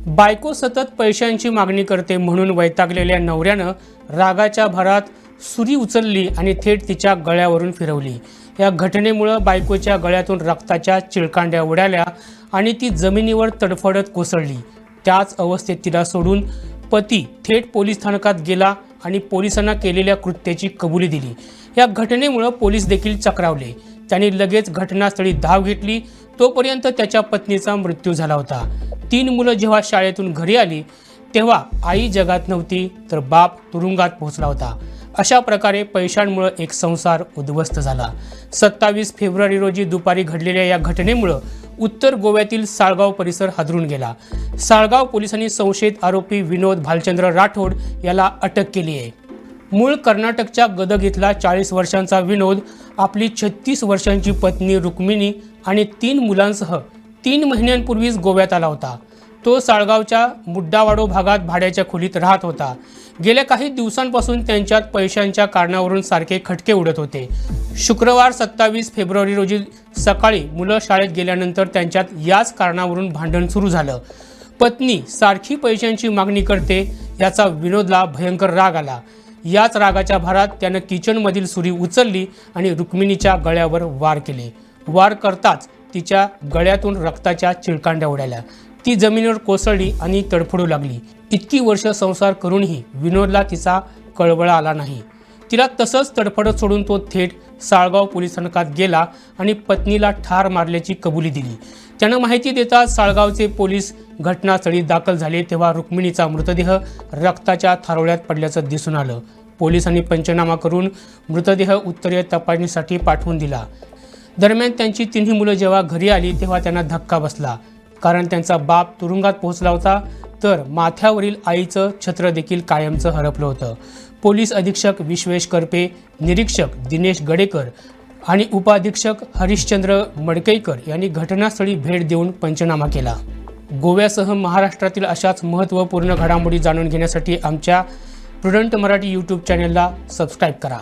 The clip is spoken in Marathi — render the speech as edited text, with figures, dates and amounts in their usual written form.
बायको सतत पैशांची मागणी करते म्हणून वैतागलेल्या नवऱ्यानं रागाच्या भरात सुरी उचलली आणि थेट तिच्या गळ्यावरून फिरवली। या घटनेमुळे बायकोच्या गळ्यातून रक्ताच्या चिळकांड्या उडाल्या आणि ती जमिनीवर तडफडत कोसळली। त्याच अवस्थेत तिला सोडून पती थेट पोलीस स्थानकात गेला आणि पोलिसांना केलेल्या कृत्याची कबुली दिली। या घटनेमुळे पोलीस देखील चक्रावले। त्यांनी लगेच घटनास्थळी धाव घेतली। तोपर्यंत त्याच्या पत्नीचा मृत्यू झाला होता। 3 मुलं जेव्हा शाळेतून घरी आली तेव्हा आई जगात नव्हती तर बाप तुरुंगात पोहोचला होता। अशा प्रकारे पैशांमुळे एक संसार उद्ध्वस्त झाला। 27 फेब्रुवारी रोजी दुपारी घडलेल्या या घटनेमुळे उत्तर गोव्यातील साळगाव परिसर हादरून गेला। साळगाव पोलिसांनी संशयित आरोपी विनोद भालचंद्र राठोड याला अटक केली आहे। मूळ कर्नाटकच्या गदग इथला 40 वर्षांचा विनोद आपली 36 वर्षांची पत्नी रुक्मिणी आणि 3 मुलांसह 3 महिन्यांपूर्वीच गोव्यात आला होता। तो साळगावच्या मुड्डावाडो भागात भाड्याच्या खोलीत राहत होता। गेल्या काही दिवसांपासून त्यांच्यात पैशांच्या कारणावरून सारखे खटके उडत होते। शुक्रवार 27 फेब्रुवारी रोजी सकाळी मुलं शाळेत गेल्यानंतर त्यांच्यात याच कारणावरून भांडण सुरू झालं। पत्नी सारखी पैशांची मागणी करते याचा विनोदला भयंकर राग आला। याच रागाच्या भरात त्यानं किचनमधील सुरी उचलली आणि रुक्मिणीच्या गळ्यावर वार केले। वार करताच तिच्या गळ्यातून रक्ताच्या चिळकांड्या उडाल्या। ती जमिनीवर कोसळली आणि तडफडू लागली। इतकी वर्ष संसार करूनही विनोदला तिचा कळवळा आला नाही। तिला तसंच तडफडत सोडून तो थेट साळगाव पोलीस स्थानकात गेला आणि पत्नीला ठार मारल्याची कबुली दिली। त्यानं माहिती देताच साळगावचे पोलीस घटनास्थळी दाखल झाले तेव्हा रुक्मिणीचा मृतदेह रक्ताच्या थारोळ्यात पडल्याचं दिसून आलं। पोलिसांनी पंचनामा करून मृतदेह उत्तरीय तपासणीसाठी पाठवून दिला। दरम्यान त्यांची 3 मुलं जेव्हा घरी आली तेव्हा त्यांना धक्का बसला, कारण त्यांचा बाप तुरुंगात पोहोचला होता तर माथ्यावरील आईचं छत्र देखील कायमचं हरपलं होतं। पोलीस अधीक्षक विश्वेश करपे, निरीक्षक दिनेश गडेकर आणि उपअधीक्षक हरिश्चंद्र मडकईकर यांनी घटनास्थळी भेट देऊन पंचनामा केला। गोव्यासह महाराष्ट्रातील अशाच महत्त्वपूर्ण घडामोडी जाणून घेण्यासाठी आमच्या प्रुडंट मराठी यूट्यूब चॅनलला सबस्क्राईब करा।